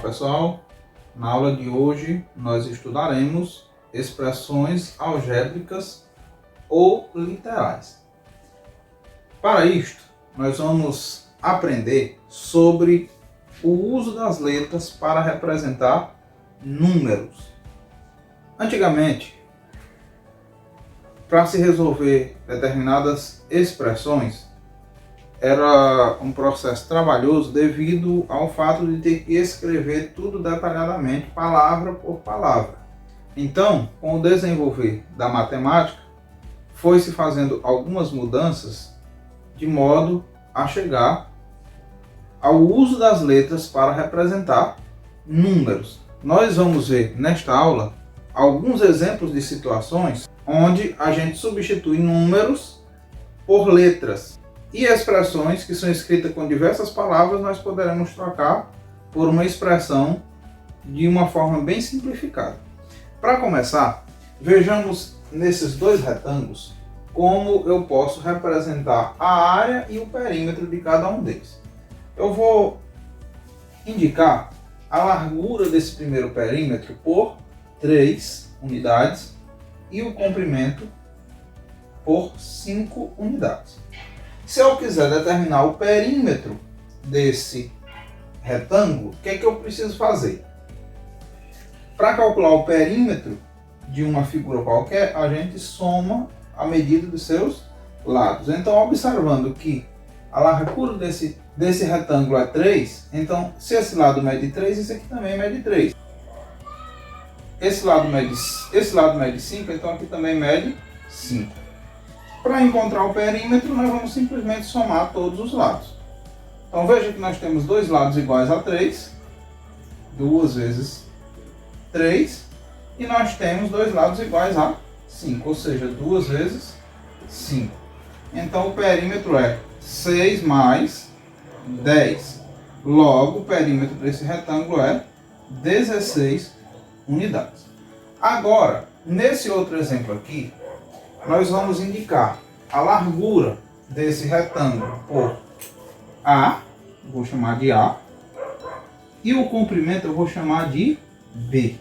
pessoal, na aula de hoje nós estudaremos expressões algébricas ou literais. Para isto, nós vamos aprender sobre o uso das letras para representar números. Antigamente, para se resolver determinadas expressões, era um processo trabalhoso devido ao fato de ter que escrever tudo detalhadamente, palavra por palavra. Então, com o desenvolver da matemática, foi-se fazendo algumas mudanças de modo a chegar ao uso das letras para representar números. Nós vamos ver nesta aula alguns exemplos de situações onde a gente substitui números por letras. E expressões que são escritas com diversas palavras, nós poderemos trocar por uma expressão de uma forma bem simplificada. Para começar, vejamos nesses dois retângulos como eu posso representar a área e o perímetro de cada um deles. Eu vou indicar a largura desse primeiro perímetro por 3 unidades e o comprimento por 5 unidades. Se eu quiser determinar o perímetro desse retângulo, o que é que eu preciso fazer? Para calcular o perímetro de uma figura qualquer, a gente soma a medida dos seus lados. Então, observando que a largura desse retângulo é 3, então se esse lado mede 3, esse aqui também mede 3. Esse lado mede 5, então aqui também mede 5. Para encontrar o perímetro, nós vamos simplesmente somar todos os lados. Então veja que nós temos dois lados iguais a 3, 2 vezes 3, e nós temos dois lados iguais a 5, ou seja, 2 vezes 5. Então o perímetro é 6 mais 10. Logo, o perímetro desse retângulo é 16 unidades. Agora, nesse outro exemplo aqui, nós vamos indicar a largura desse retângulo por A, vou chamar de A, e o comprimento eu vou chamar de B.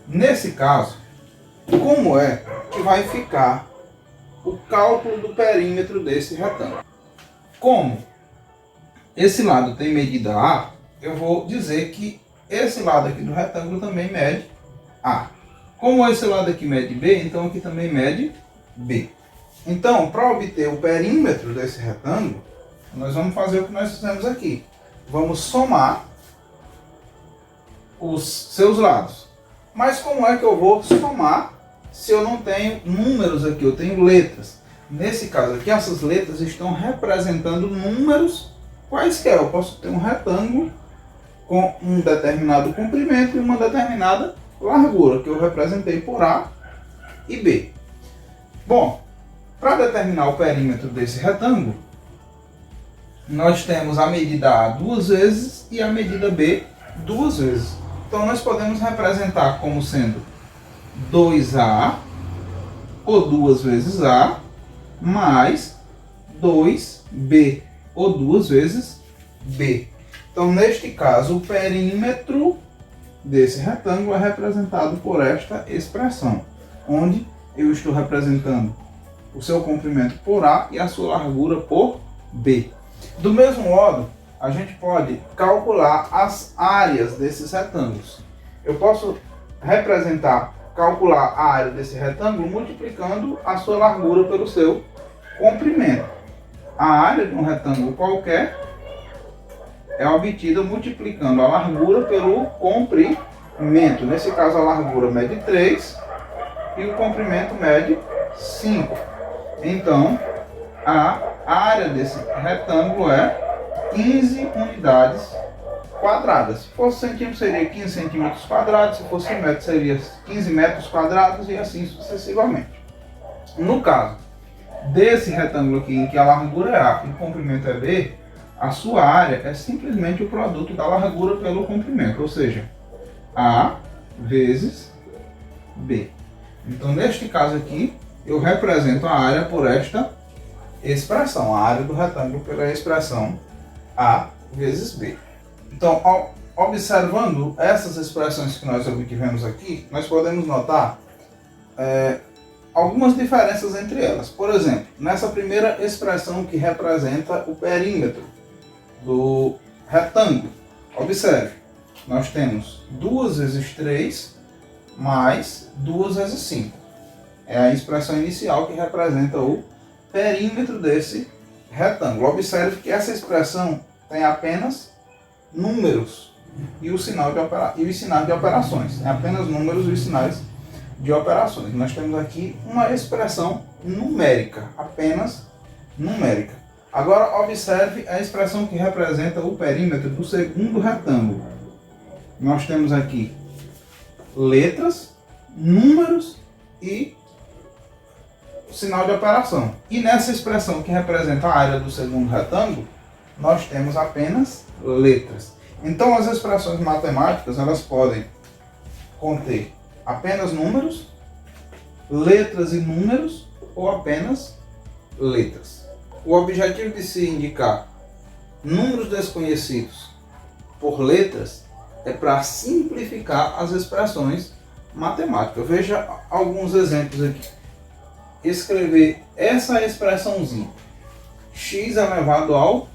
Nesse caso, como é que vai ficar o cálculo do perímetro desse retângulo? Como esse lado tem medida A, eu vou dizer que esse lado aqui do retângulo também mede A. Como esse lado aqui mede B, então aqui também mede B. Então, para obter o perímetro desse retângulo, nós vamos fazer o que nós fizemos aqui. Vamos somar os seus lados. Mas como é que eu vou somar se eu não tenho números aqui, eu tenho letras? Nesse caso aqui, essas letras estão representando números quaisquer. Eu posso ter um retângulo com um determinado comprimento e uma determinada largura, que eu representei por A e B. Bom, para determinar o perímetro desse retângulo, nós temos a medida A 2 vezes e a medida B 2 vezes. Então nós podemos representar como sendo 2A, ou 2 vezes A, mais 2B, ou 2 vezes B. Então neste caso o perímetro desse retângulo é representado por esta expressão, onde eu estou representando o seu comprimento por A e a sua largura por B. Do mesmo modo, a gente pode calcular as áreas desses retângulos. Eu posso calcular a área desse retângulo multiplicando a sua largura pelo seu comprimento. A área de um retângulo qualquer é obtida multiplicando a largura pelo comprimento. Nesse caso, a largura mede 3 e o comprimento mede 5. Então, a área desse retângulo é 15 unidades quadradas. Se fosse centímetro, seria 15 centímetros quadrados. Se fosse metro, seria 15 metros quadrados e assim sucessivamente. No caso desse retângulo aqui, em que a largura é A e o comprimento é B, a sua área é simplesmente o produto da largura pelo comprimento, ou seja, A vezes B. Então, neste caso aqui, eu represento a área por esta expressão, a área do retângulo pela expressão A vezes B. Então, ao observando essas expressões que nós obtivemos aqui, nós podemos notar algumas diferenças entre elas. Por exemplo, nessa primeira expressão que representa o perímetro do retângulo, observe, nós temos 2 vezes 3 mais 2 vezes 5. É a expressão inicial que representa o perímetro desse retângulo. Observe que essa expressão tem apenas números e os sinais de operações. Tem apenas números e os sinais de operações. Nós temos aqui uma expressão numérica, apenas numérica. Agora observe a expressão que representa o perímetro do segundo retângulo. Nós temos aqui letras, números e sinal de operação. E nessa expressão que representa a área do segundo retângulo, nós temos apenas letras. Então as expressões matemáticas, elas podem conter apenas números, letras e números, ou apenas letras. O objetivo de se indicar números desconhecidos por letras é para simplificar as expressões matemáticas. Veja alguns exemplos aqui. Escrever essa expressãozinha, x elevado ao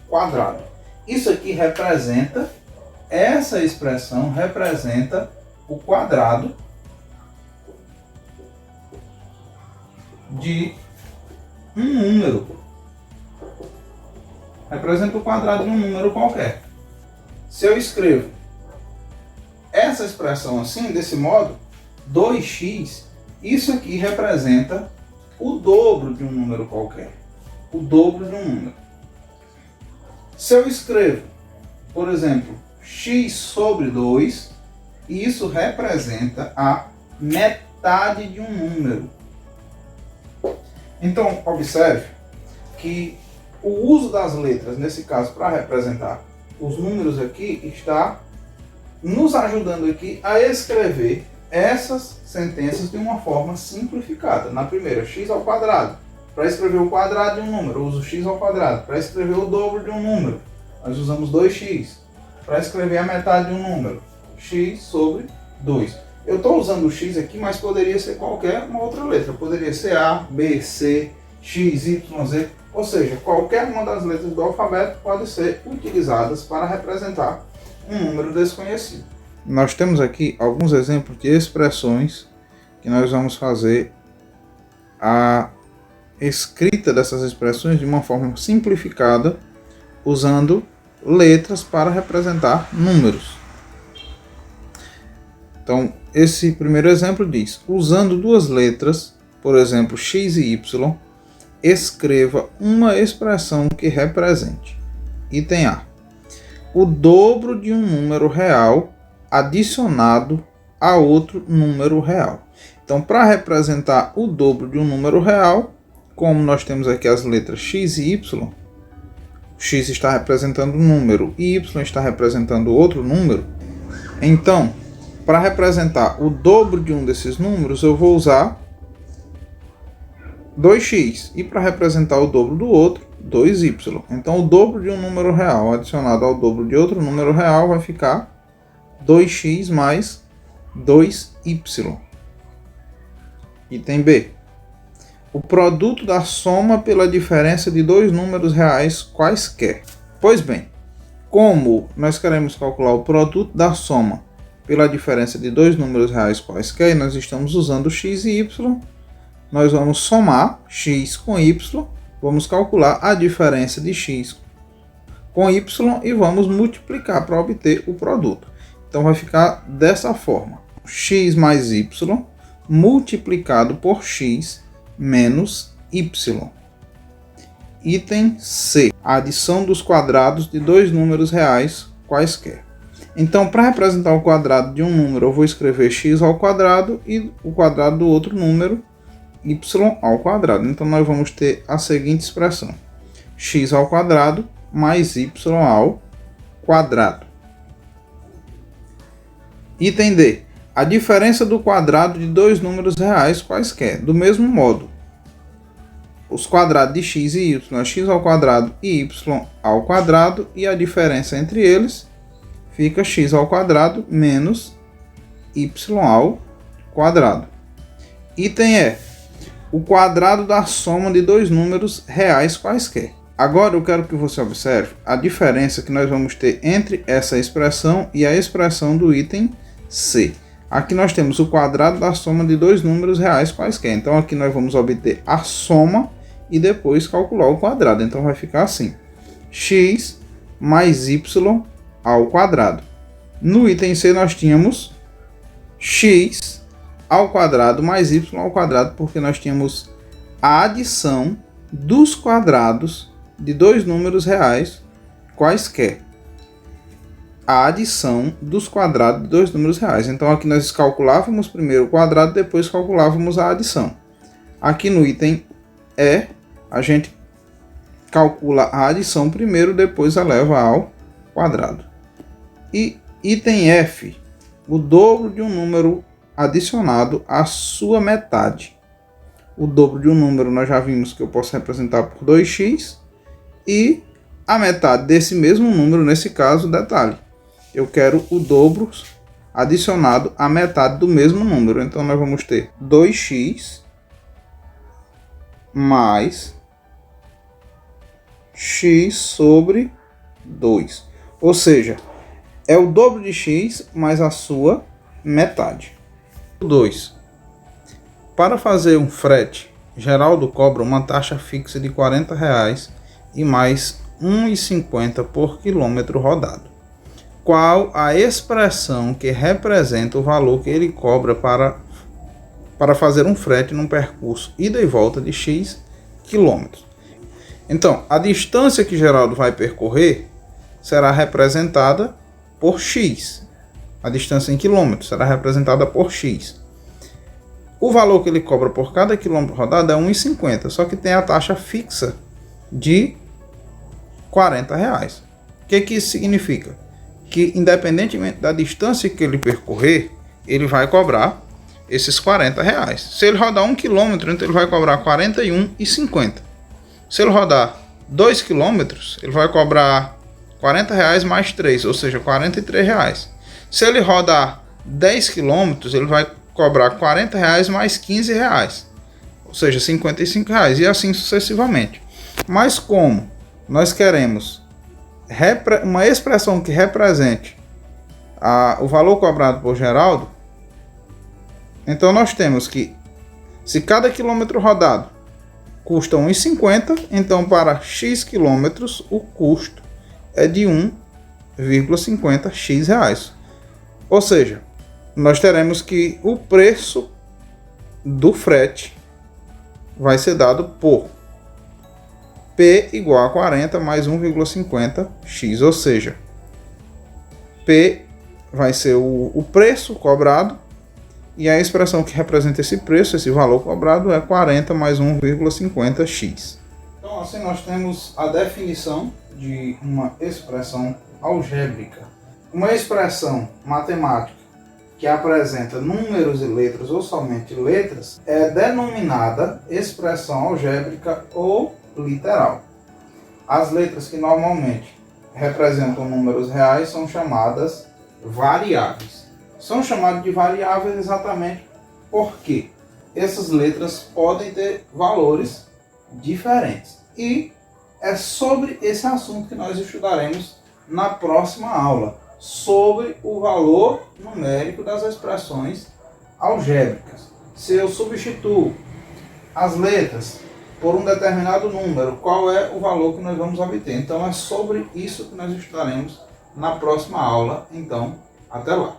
quadrado. Isso aqui representa, essa expressão representa o quadrado de um número. Representa o quadrado de um número qualquer. Se eu escrevo essa expressão assim, desse modo, 2x, isso aqui representa o dobro de um número qualquer. O dobro de um número. Se eu escrevo, por exemplo, x sobre 2, isso representa a metade de um número. Então, observe que o uso das letras, nesse caso, para representar os números aqui, está nos ajudando aqui a escrever essas sentenças de uma forma simplificada. Na primeira, x ao quadrado. Para escrever o quadrado de um número, eu uso x ao quadrado. Para escrever o dobro de um número, nós usamos 2x. Para escrever a metade de um número, x sobre 2. Eu estou usando o x aqui, mas poderia ser qualquer uma outra letra. Poderia ser A, B, C, X, Y, Z. Ou seja, qualquer uma das letras do alfabeto pode ser utilizadas para representar um número desconhecido. Nós temos aqui alguns exemplos de expressões que nós vamos fazer a escrita dessas expressões de uma forma simplificada, usando letras para representar números. Então, esse primeiro exemplo diz: usando duas letras, por exemplo, x e y, escreva uma expressão que represente. Item A: o dobro de um número real adicionado a outro número real. Então, para representar o dobro de um número real, como nós temos aqui as letras x e y, x está representando um número e y está representando outro número. Então, para representar o dobro de um desses números, eu vou usar 2x. E para representar o dobro do outro, 2y. Então, o dobro de um número real adicionado ao dobro de outro número real vai ficar 2x mais 2y. Item B: o produto da soma pela diferença de dois números reais quaisquer. Pois bem, como nós queremos calcular o produto da soma pela diferença de dois números reais quaisquer, nós estamos usando x e y. Nós vamos somar x com y, vamos calcular a diferença de x com y e vamos multiplicar para obter o produto. Então vai ficar dessa forma: x mais y multiplicado por x menos y. Item C: a adição dos quadrados de dois números reais quaisquer. Então, para representar o quadrado de um número, eu vou escrever x ao quadrado e o quadrado do outro número, y ao quadrado. Então, nós vamos ter a seguinte expressão: x ao quadrado mais y ao quadrado. Item D: a diferença do quadrado de dois números reais quaisquer. Do mesmo modo, os quadrados de x e y é x ao quadrado e y ao quadrado, e a diferença entre eles fica x ao quadrado menos y ao quadrado. Item E, o quadrado da soma de dois números reais quaisquer. Agora eu quero que você observe a diferença que nós vamos ter entre essa expressão e a expressão do item C. Aqui nós temos o quadrado da soma de dois números reais quaisquer. Então aqui nós vamos obter a soma e depois calcular o quadrado. Então vai ficar assim: x mais y ao quadrado. No item C nós tínhamos x ao quadrado mais y ao quadrado, porque nós tínhamos a adição dos quadrados de dois números reais quaisquer. A adição dos quadrados de dois números reais. Então aqui nós calculávamos primeiro o quadrado, depois calculávamos a adição. Aqui no item E, a gente calcula a adição primeiro, depois eleva ao quadrado. E item F, o dobro de um número adicionado à sua metade. O dobro de um número nós já vimos que eu posso representar por 2x, e a metade desse mesmo número, nesse caso, detalhe, eu quero o dobro adicionado à metade do mesmo número. Então nós vamos ter 2x mais x sobre 2. Ou seja, é o dobro de x mais a sua metade. 2. Para fazer um frete, Geraldo cobra uma taxa fixa de R$ 40 e mais R$ 1,50 por quilômetro rodado. Qual a expressão que representa o valor que ele cobra para fazer um frete num percurso ida e volta de x quilômetros? Então, a distância que Geraldo vai percorrer será representada por x. A distância em quilômetros será representada por x. O valor que ele cobra por cada quilômetro rodado é 1,50, só que tem a taxa fixa de R$ 40. O que isso significa? Que independentemente da distância que ele percorrer, ele vai cobrar esses R$ 40. Se ele rodar 1 km, então ele vai cobrar R$ 41,50. Se ele rodar 2 km, ele vai cobrar R$ 40 mais 3, ou seja, R$ 43. Se ele rodar 10 km, ele vai cobrar R$ 40 mais R$ 15, ou seja, R$ 55, e assim sucessivamente. Mas como nós queremos uma expressão que represente o valor cobrado por Geraldo, então nós temos que, se cada quilômetro rodado custa 1,50, então para x quilômetros o custo é de 1,50 x reais. Ou seja, nós teremos que o preço do frete vai ser dado por P igual a 40 mais 1,50 x, ou seja, P vai ser o preço cobrado, e a expressão que representa esse preço, esse valor cobrado, é 40 mais 1,50 x. Então assim nós temos a definição de uma expressão algébrica. Uma expressão matemática que apresenta números e letras ou somente letras é denominada expressão algébrica ou literal. As letras que normalmente representam números reais são chamadas variáveis. São chamadas de variáveis exatamente porque essas letras podem ter valores diferentes. E é sobre esse assunto que nós estudaremos na próxima aula, sobre o valor numérico das expressões algébricas. Se eu substituo as letras por um determinado número, qual é o valor que nós vamos obter? Então é sobre isso que nós estudaremos na próxima aula. Então, até lá!